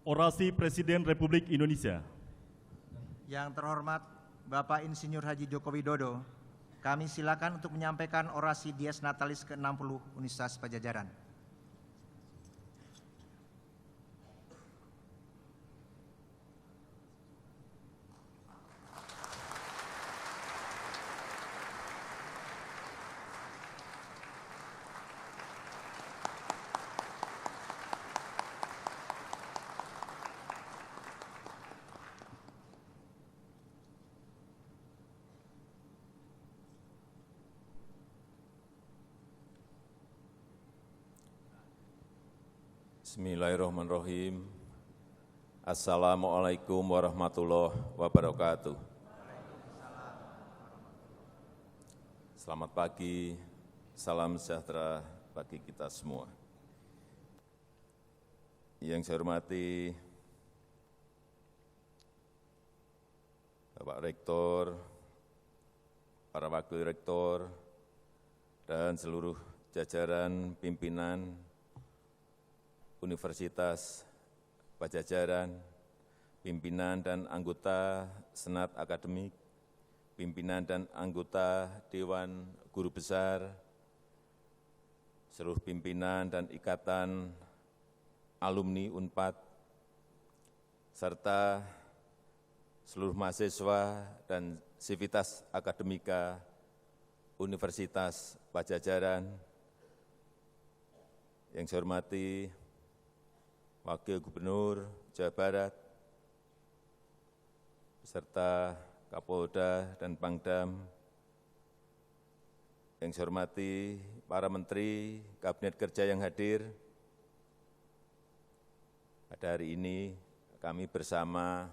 Orasi Presiden Republik Indonesia. Yang terhormat Bapak Insinyur Haji Joko Widodo, kami silakan untuk menyampaikan orasi Dies Natalis ke-60 Universitas Padjadjaran. Bismillahirrahmanirrahim. Assalamualaikum warahmatullahi wabarakatuh. Selamat pagi, salam sejahtera bagi kita semua. Yang saya hormati Bapak Rektor, para Wakil Rektor, dan seluruh jajaran pimpinan Universitas Padjadjaran, pimpinan dan anggota Senat Akademik, pimpinan dan anggota Dewan Guru Besar, seluruh pimpinan dan ikatan alumni UNPAD, serta seluruh mahasiswa dan sivitas akademika Universitas Padjadjaran. Yang saya hormati Wakil Gubernur Jawa Barat, beserta Kapolda dan Pangdam. Yang saya hormati para Menteri, Kabinet Kerja yang hadir. Pada hari ini kami bersama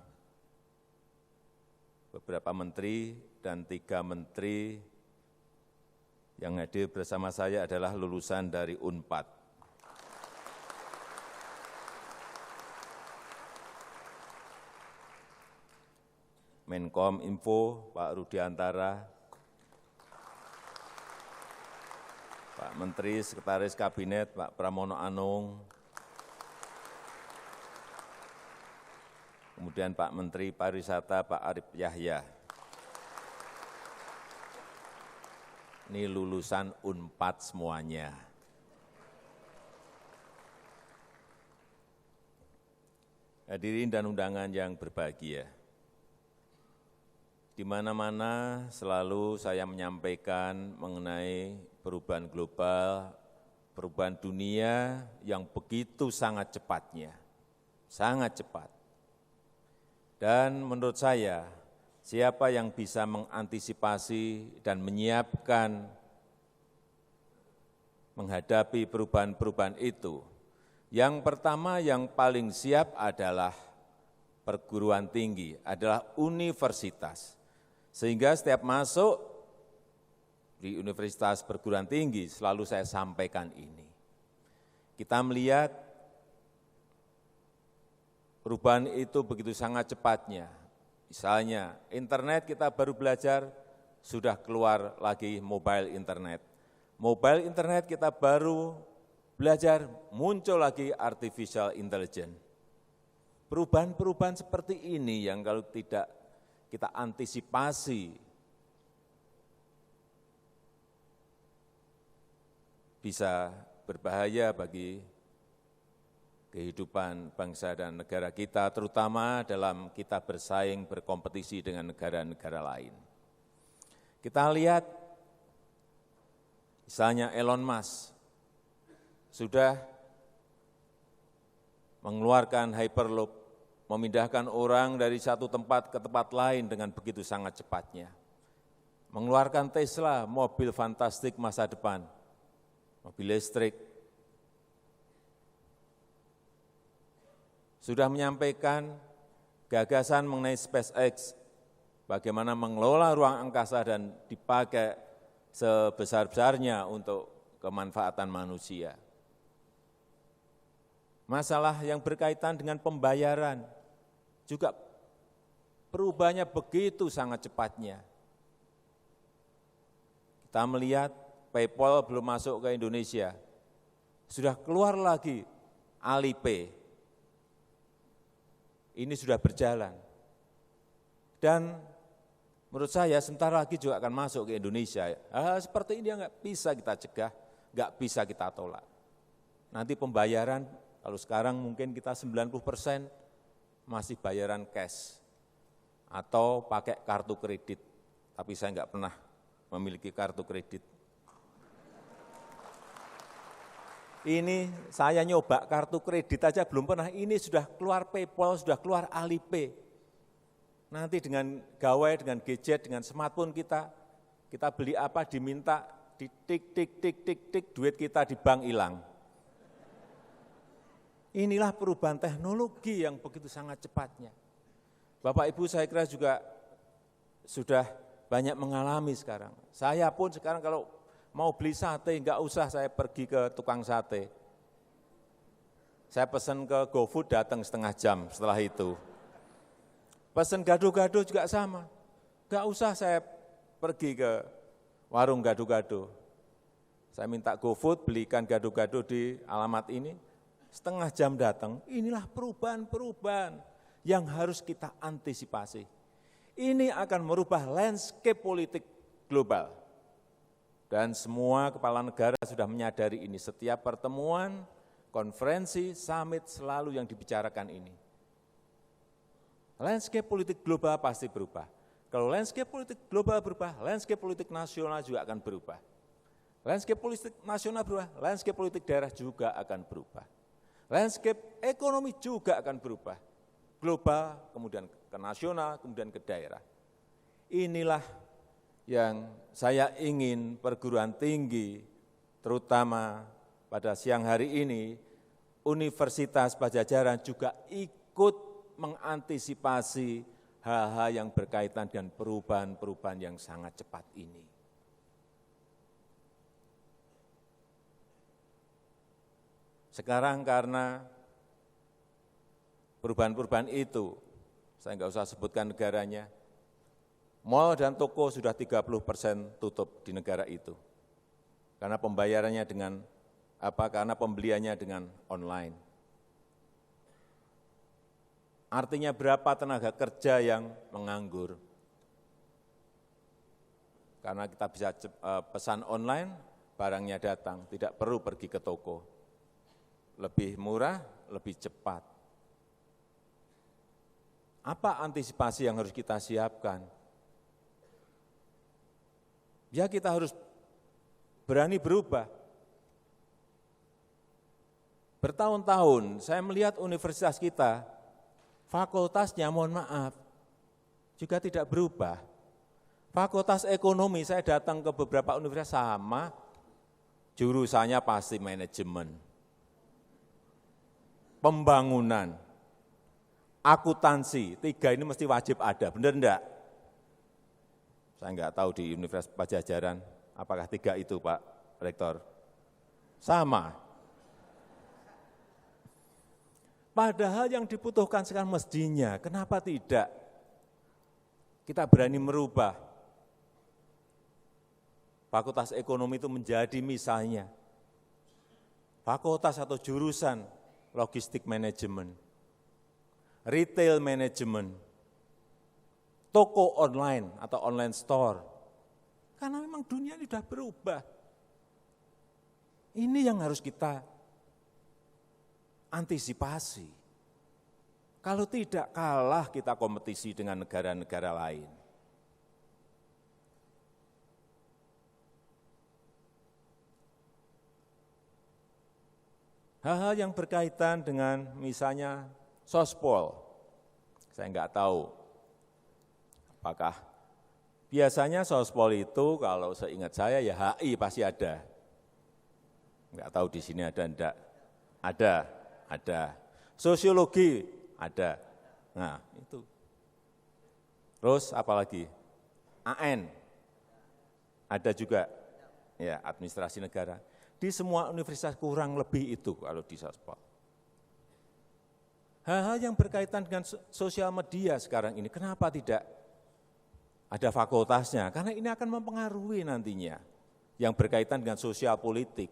beberapa Menteri dan 3 Menteri yang hadir bersama saya adalah lulusan dari UNPAD. Menkom Info Pak Rudiantara, Pak Menteri Sekretaris Kabinet Pak Pramono Anung, kemudian Pak Menteri Pariwisata Pak Arief Yahya. Ini lulusan UNPAD semuanya. Hadirin dan undangan yang berbahagia, di mana-mana selalu saya menyampaikan mengenai perubahan global, perubahan dunia yang begitu sangat cepatnya, sangat cepat. Dan menurut saya, siapa yang bisa mengantisipasi dan menyiapkan menghadapi perubahan-perubahan itu, yang pertama yang paling siap adalah perguruan tinggi, adalah universitas. Sehingga setiap masuk di universitas perguruan tinggi selalu saya sampaikan ini. Kita melihat perubahan itu begitu sangat cepatnya. Misalnya internet kita baru belajar, sudah keluar lagi mobile internet. Mobile internet kita baru belajar, muncul lagi artificial intelligence. Perubahan-perubahan seperti ini yang kalau tidak kita antisipasi bisa berbahaya bagi kehidupan bangsa dan negara kita, terutama dalam kita bersaing berkompetisi dengan negara-negara lain. Kita lihat misalnya Elon Musk sudah mengeluarkan Hyperloop, memindahkan orang dari satu tempat ke tempat lain dengan begitu sangat cepatnya. Mengeluarkan Tesla, mobil fantastik masa depan, mobil listrik. Sudah menyampaikan gagasan mengenai SpaceX, bagaimana mengelola ruang angkasa dan dipakai sebesar-besarnya untuk kemanfaatan manusia. Masalah yang berkaitan dengan pembayaran, juga perubahannya begitu sangat cepatnya. Kita melihat PayPal belum masuk ke Indonesia, sudah keluar lagi Alipay. Ini sudah berjalan. Dan menurut saya sebentar lagi juga akan masuk ke Indonesia. Hal seperti ini nggak bisa kita cegah, nggak bisa kita tolak. Nanti pembayaran, kalau sekarang mungkin kita 90% masih bayaran cash atau pakai kartu kredit. Tapi saya nggak pernah memiliki kartu kredit. Ini saya nyoba kartu kredit aja belum pernah, ini sudah keluar PayPal, sudah keluar Alipay. Nanti dengan gawai, dengan gadget, dengan smartphone kita beli apa diminta, di tik, tik, tik, tik, tik, duit kita di bank hilang. Inilah perubahan teknologi yang begitu sangat cepatnya. Bapak Ibu saya kira juga sudah banyak mengalami sekarang. Saya pun sekarang kalau mau beli sate, enggak usah saya pergi ke tukang sate. Saya pesan ke GoFood datang setengah jam setelah itu. Pesan gado-gado juga sama. Enggak usah saya pergi ke warung gado-gado. Saya minta GoFood belikan gado-gado di alamat ini, setengah jam datang. Inilah perubahan-perubahan yang harus kita antisipasi. Ini akan merubah landscape politik global. Dan semua kepala negara sudah menyadari ini. Setiap pertemuan, konferensi, summit selalu yang dibicarakan ini. Landscape politik global pasti berubah. Kalau landscape politik global berubah, landscape politik nasional juga akan berubah. Landscape politik nasional berubah, landscape politik daerah juga akan berubah. Landscape ekonomi juga akan berubah. Global, kemudian ke nasional, kemudian ke daerah. Inilah yang saya ingin perguruan tinggi, terutama pada siang hari ini, Universitas Padjadjaran juga ikut mengantisipasi hal-hal yang berkaitan dengan perubahan-perubahan yang sangat cepat ini. Sekarang karena perubahan-perubahan itu, saya enggak usah sebutkan negaranya, mal dan toko sudah 30% tutup di negara itu. Karena pembayarannya dengan apa? Karena pembeliannya dengan online. Artinya berapa tenaga kerja yang menganggur? Karena kita bisa pesan online, barangnya datang, tidak perlu pergi ke toko. Lebih murah, lebih cepat. Apa antisipasi yang harus kita siapkan? Ya kita harus berani berubah. Bertahun-tahun saya melihat universitas kita, fakultasnya mohon maaf, juga tidak berubah. Fakultas ekonomi saya datang ke beberapa universitas sama, jurusannya pasti manajemen, pembangunan, akuntansi, 3 ini mesti wajib ada, benar enggak? Saya enggak tahu di Universitas Padjadjaran, apakah 3 itu Pak Rektor? Sama. Padahal yang dibutuhkan sekarang mestinya, kenapa tidak? Kita berani merubah. Fakultas ekonomi itu menjadi misalnya, fakultas atau jurusan logistik manajemen, retail manajemen, toko online atau online store. Karena memang dunia ini sudah berubah. Ini yang harus kita antisipasi. Kalau tidak, kalah kita kompetisi dengan negara-negara lain. Hal-hal yang berkaitan dengan misalnya sospol, saya enggak tahu apakah biasanya sospol itu kalau seingat saya ya HI pasti ada. Enggak tahu di sini ada enggak? Ada. Sosiologi ada. Nah, itu. Terus apalagi? AN ada juga. Ya, administrasi negara. Di semua universitas kurang lebih itu kalau di sospol. Hal-hal yang berkaitan dengan sosial media sekarang ini, kenapa tidak ada fakultasnya? Karena ini akan mempengaruhi nantinya yang berkaitan dengan sosial politik.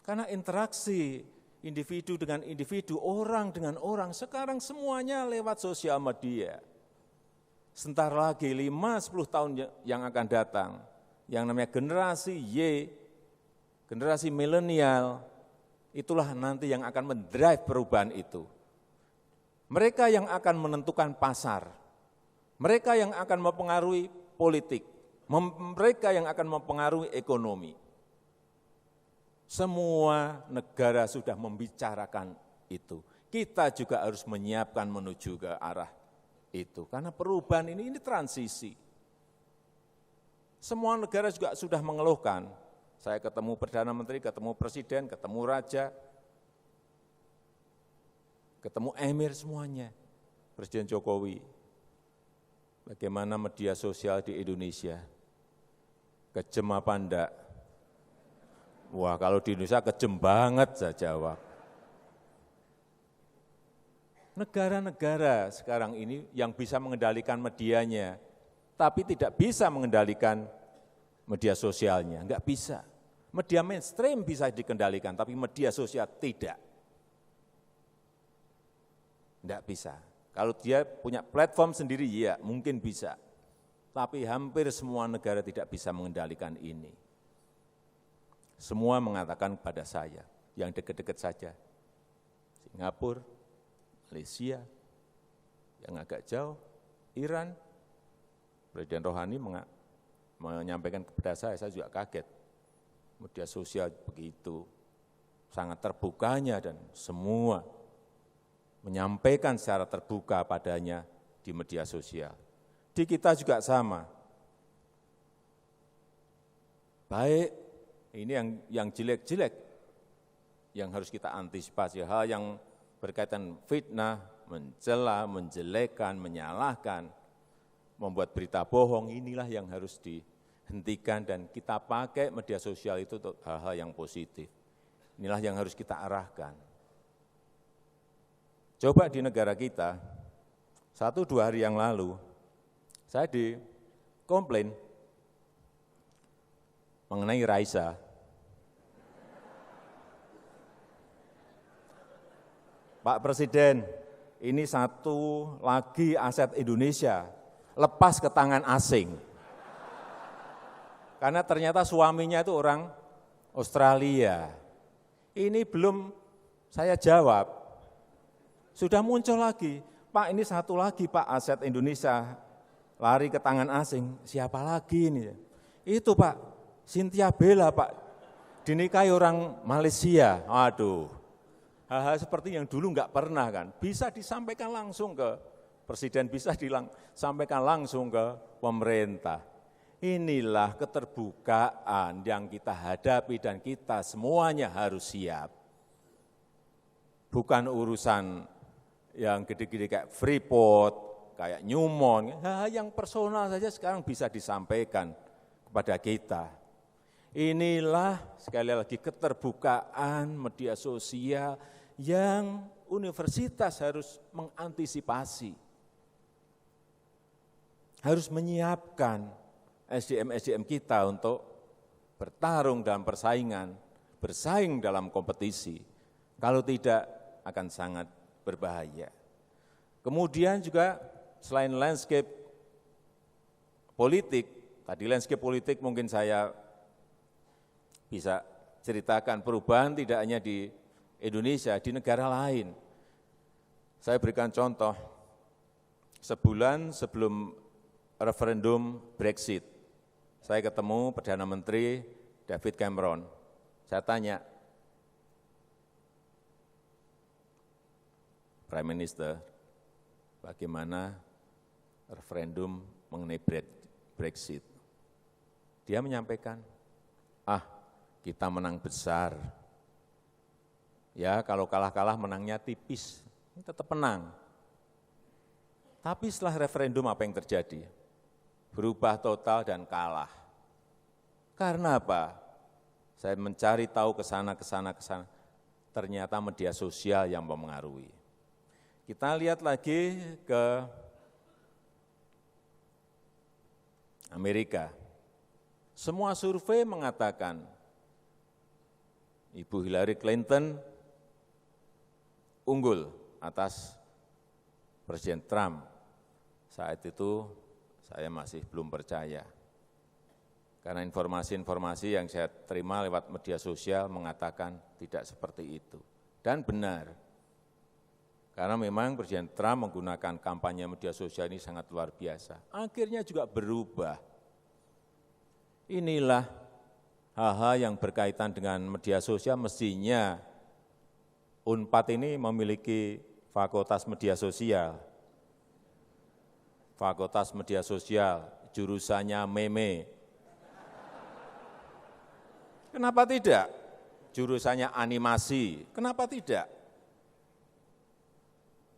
Karena interaksi individu dengan individu, orang dengan orang, sekarang semuanya lewat sosial media. Sebentar lagi 5-10 tahun yang akan datang, yang namanya generasi Y, generasi milenial, itulah nanti yang akan mendrive perubahan itu. Mereka yang akan menentukan pasar, mereka yang akan mempengaruhi politik, mereka yang akan mempengaruhi ekonomi. Semua negara sudah membicarakan itu. Kita juga harus menyiapkan menuju ke arah itu. Karena perubahan ini transisi. Semua negara juga sudah mengeluhkan. Saya ketemu Perdana Menteri, ketemu Presiden, ketemu Raja, ketemu Emir semuanya. Presiden Jokowi, bagaimana media sosial di Indonesia? Kejem apa enggak? Wah, kalau di Indonesia kejem banget, saya jawab. Negara-negara sekarang ini yang bisa mengendalikan medianya, tapi tidak bisa mengendalikan media sosialnya, enggak bisa. Media mainstream bisa dikendalikan, tapi media sosial tidak. Enggak bisa. Kalau dia punya platform sendiri, ya mungkin bisa. Tapi hampir semua negara tidak bisa mengendalikan ini. Semua mengatakan kepada saya, yang dekat-dekat saja. Singapura, Malaysia, yang agak jauh, Iran. Presiden Rohani menyampaikan kepada saya juga kaget. Media sosial begitu, sangat terbukanya dan semua menyampaikan secara terbuka padanya di media sosial. Di kita juga sama. Baik, ini yang jelek-jelek yang harus kita antisipasi. Hal yang berkaitan fitnah, mencela, menjelekkan, menyalahkan, membuat berita bohong, inilah yang harus dihentikan dan kita pakai media sosial itu untuk hal-hal yang positif. Inilah yang harus kita arahkan. Coba di negara kita, 1-2 hari yang lalu, saya dikomplain mengenai Raisa. Pak Presiden, ini satu lagi aset Indonesia, lepas ke tangan asing. Karena ternyata suaminya itu orang Australia. Ini belum saya jawab, sudah muncul lagi, Pak ini satu lagi Pak aset Indonesia, lari ke tangan asing, siapa lagi ini? Itu Pak, Cynthia Bella Pak, dinikahi orang Malaysia, aduh. Hal-hal seperti yang dulu enggak pernah kan, bisa disampaikan langsung ke Presiden, bisa disampaikan langsung ke pemerintah. Inilah keterbukaan yang kita hadapi dan kita semuanya harus siap. Bukan urusan yang gede-gede kayak Freeport, kayak Newmont, hal yang personal saja sekarang bisa disampaikan kepada kita. Inilah sekali lagi keterbukaan media sosial yang universitas harus mengantisipasi, harus menyiapkan SDM-SDM kita untuk bertarung dalam persaingan, bersaing dalam kompetisi. Kalau tidak akan sangat berbahaya. Kemudian juga selain landscape politik, tadi landscape politik mungkin saya bisa ceritakan perubahan tidak hanya di Indonesia, di negara lain. Saya berikan contoh, sebulan sebelum referendum Brexit, saya ketemu Perdana Menteri David Cameron. Saya tanya, Prime Minister, bagaimana referendum mengenai Brexit? Dia menyampaikan, kita menang besar. Ya, kalau kalah-kalah menangnya tipis, tetap menang. Tapi setelah referendum apa yang terjadi? Berubah total dan kalah. Karena apa? Saya mencari tahu ke sana, ternyata media sosial yang mempengaruhi. Kita lihat lagi ke Amerika. Semua survei mengatakan Ibu Hillary Clinton unggul atas Presiden Trump. Saat itu saya masih belum percaya. Karena informasi-informasi yang saya terima lewat media sosial mengatakan tidak seperti itu. Dan benar. Karena memang Presiden Trump menggunakan kampanye media sosial ini sangat luar biasa. Akhirnya juga berubah. Inilah hal-hal yang berkaitan dengan media sosial, mestinya UNPAD ini memiliki fakultas media sosial. Fakultas media sosial, jurusannya meme. Kenapa tidak? Jurusannya animasi, kenapa tidak?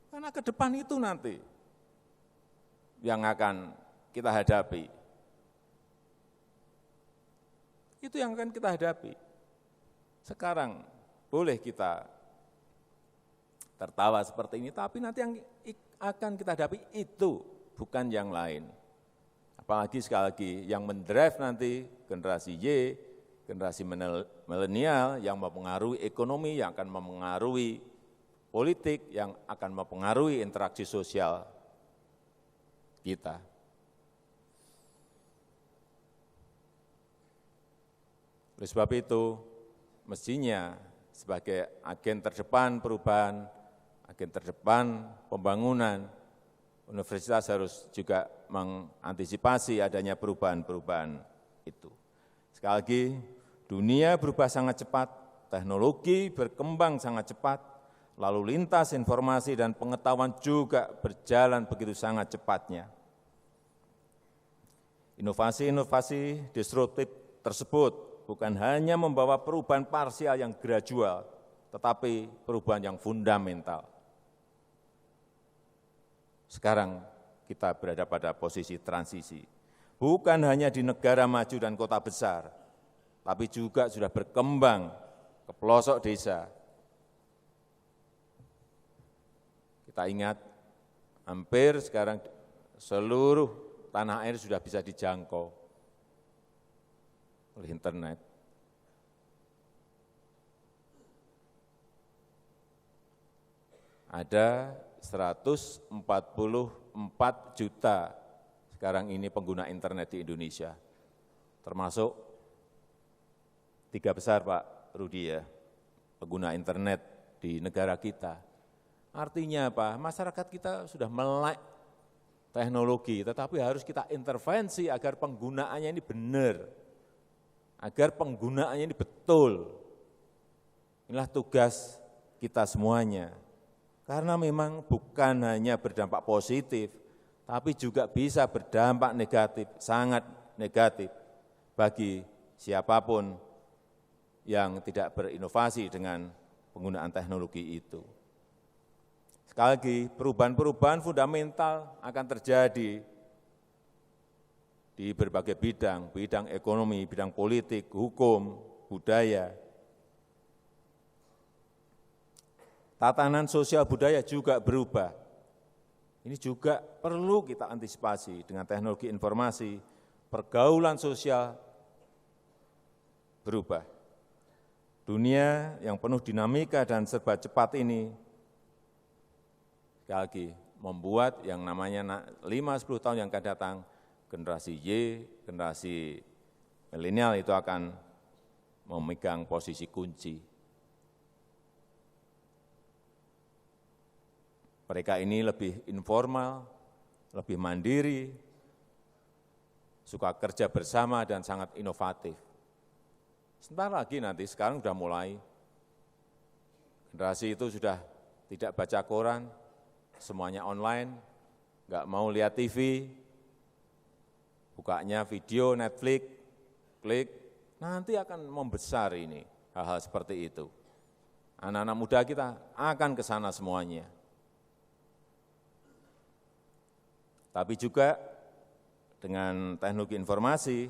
Karena ke depan itu nanti yang akan kita hadapi. Itu yang akan kita hadapi. Sekarang boleh kita tertawa seperti ini, tapi nanti yang akan kita hadapi itu, bukan yang lain. Apalagi sekali lagi, yang mendrive nanti generasi Y, generasi milenial yang mempengaruhi ekonomi, yang akan mempengaruhi politik, yang akan mempengaruhi interaksi sosial kita. Oleh sebab itu, mestinya sebagai agen terdepan perubahan, agen terdepan pembangunan, universitas harus juga mengantisipasi adanya perubahan-perubahan itu. Sekali lagi, dunia berubah sangat cepat, teknologi berkembang sangat cepat, lalu lintas informasi dan pengetahuan juga berjalan begitu sangat cepatnya. Inovasi-inovasi disruptif tersebut bukan hanya membawa perubahan parsial yang gradual, tetapi perubahan yang fundamental. Sekarang kita berada pada posisi transisi. Bukan hanya di negara maju dan kota besar, tapi juga sudah berkembang ke pelosok desa. Kita ingat, hampir sekarang seluruh tanah air sudah bisa dijangkau oleh internet. Ada 144 juta sekarang ini pengguna internet di Indonesia, termasuk 3 besar Pak Rudi ya, pengguna internet di negara kita. Artinya apa? Masyarakat kita sudah melek teknologi, tetapi harus kita intervensi agar penggunaannya ini benar, agar penggunaannya ini betul. Inilah tugas kita semuanya. Karena memang bukan hanya berdampak positif, tapi juga bisa berdampak negatif, sangat negatif bagi siapapun yang tidak berinovasi dengan penggunaan teknologi itu. Sekali lagi, perubahan-perubahan fundamental akan terjadi di berbagai bidang, bidang ekonomi, bidang politik, hukum, budaya. Tatanan sosial budaya juga berubah. Ini juga perlu kita antisipasi dengan teknologi informasi, pergaulan sosial berubah. Dunia yang penuh dinamika dan serba cepat ini, sekali lagi, membuat yang namanya 5-10 tahun yang akan datang, generasi Y, generasi milenial itu akan memegang posisi kunci. Mereka ini lebih informal, lebih mandiri, suka kerja bersama dan sangat inovatif. Sebentar lagi nanti, sekarang sudah mulai, generasi itu sudah tidak baca koran, semuanya online, nggak mau lihat TV, bukanya video, Netflix, klik, nanti akan membesar ini, hal-hal seperti itu. Anak-anak muda kita akan ke sana semuanya. Tapi juga dengan teknologi informasi,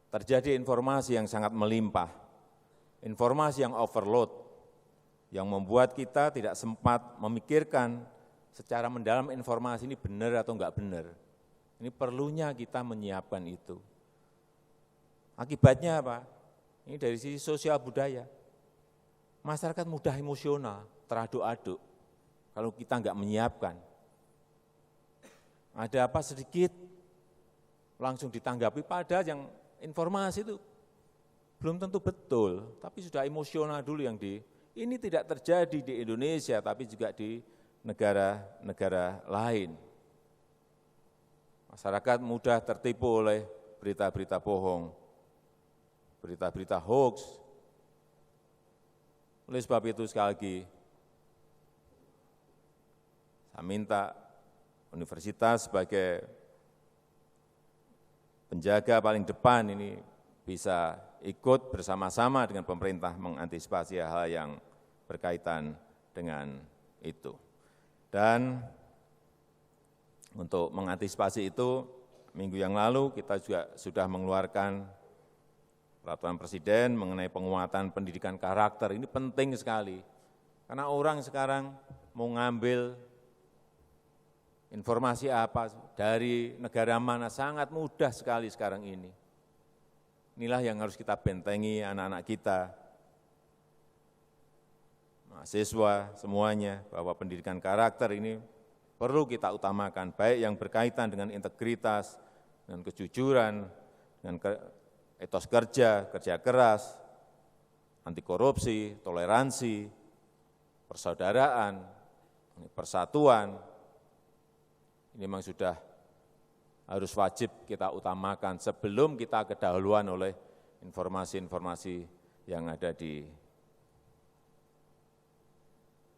terjadi informasi yang sangat melimpah, informasi yang overload, yang membuat kita tidak sempat memikirkan secara mendalam informasi ini benar atau enggak benar. Ini perlunya kita menyiapkan itu. Akibatnya apa? Ini dari sisi sosial budaya. masyarakat mudah emosional, teraduk-aduk kalau kita nggak menyiapkan. Ada apa sedikit, langsung ditanggapi, padahal yang informasi itu belum tentu betul, tapi sudah emosional dulu yang ini tidak terjadi di Indonesia, tapi juga di negara-negara lain. Masyarakat mudah tertipu oleh berita-berita bohong, berita-berita hoax. Oleh sebab itu sekali lagi, saya minta universitas sebagai penjaga paling depan ini bisa ikut bersama-sama dengan pemerintah mengantisipasi hal yang berkaitan dengan itu. Dan untuk mengantisipasi itu, minggu yang lalu kita juga sudah mengeluarkan peraturan presiden mengenai penguatan pendidikan karakter. Ini penting sekali, karena orang sekarang mau ngambil informasi apa dari negara mana sangat mudah sekali sekarang ini. Inilah yang harus kita bentengi anak-anak kita, mahasiswa semuanya, bahwa pendidikan karakter ini perlu kita utamakan, baik yang berkaitan dengan integritas, dengan kejujuran, dengan etos kerja, kerja keras, anti korupsi, toleransi, persaudaraan, persatuan. Ini memang sudah harus wajib kita utamakan sebelum kita kedahuluan oleh informasi-informasi yang ada di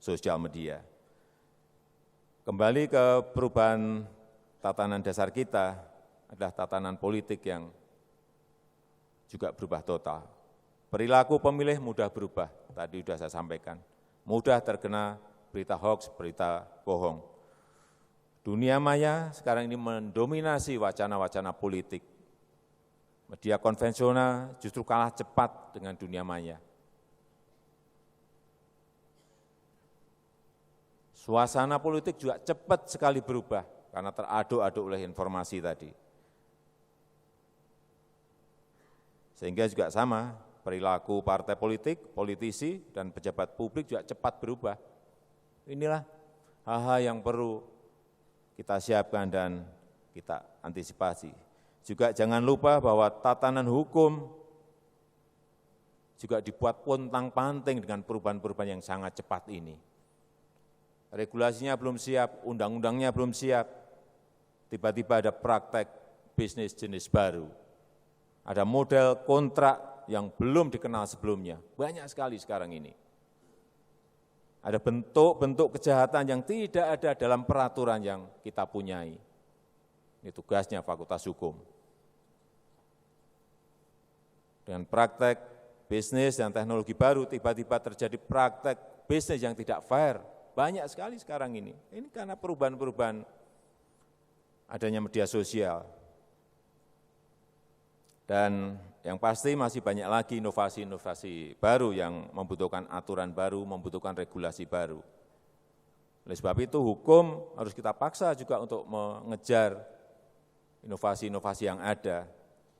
sosial media. Kembali ke perubahan tatanan dasar kita adalah tatanan politik yang juga berubah total. Perilaku pemilih mudah berubah, tadi sudah saya sampaikan. Mudah terkena berita hoax, berita bohong. Dunia maya sekarang ini mendominasi wacana-wacana politik. Media konvensional justru kalah cepat dengan dunia maya. Suasana politik juga cepat sekali berubah karena teraduk-aduk oleh informasi tadi. Sehingga juga sama, perilaku partai politik, politisi, dan pejabat publik juga cepat berubah. Inilah hal-hal yang perlu kita siapkan dan kita antisipasi. Juga jangan lupa bahwa tatanan hukum juga dibuat pontang-panting dengan perubahan-perubahan yang sangat cepat ini. Regulasinya belum siap, undang-undangnya belum siap, tiba-tiba ada praktek bisnis jenis baru. Ada model kontrak yang belum dikenal sebelumnya, banyak sekali sekarang ini. Ada bentuk-bentuk kejahatan yang tidak ada dalam peraturan yang kita punyai. Ini tugasnya Fakultas Hukum. Dengan praktek bisnis dan teknologi baru, tiba-tiba terjadi praktek bisnis yang tidak fair. Banyak sekali sekarang ini. Ini karena perubahan-perubahan adanya media sosial. Dan yang pasti masih banyak lagi inovasi-inovasi baru yang membutuhkan aturan baru, membutuhkan regulasi baru. Oleh sebab itu hukum harus kita paksa juga untuk mengejar inovasi-inovasi yang ada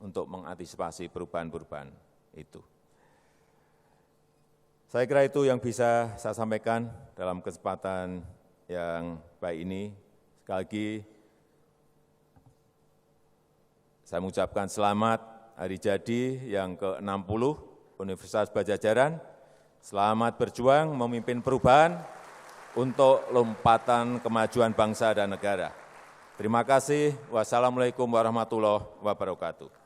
untuk mengantisipasi perubahan-perubahan itu. Saya kira itu yang bisa saya sampaikan dalam kesempatan yang baik ini. Sekali lagi saya mengucapkan selamat hari jadi yang ke-60 Universitas Padjadjaran. Selamat berjuang memimpin perubahan untuk lompatan kemajuan bangsa dan negara. Terima kasih. Wassalamualaikum warahmatullahi wabarakatuh.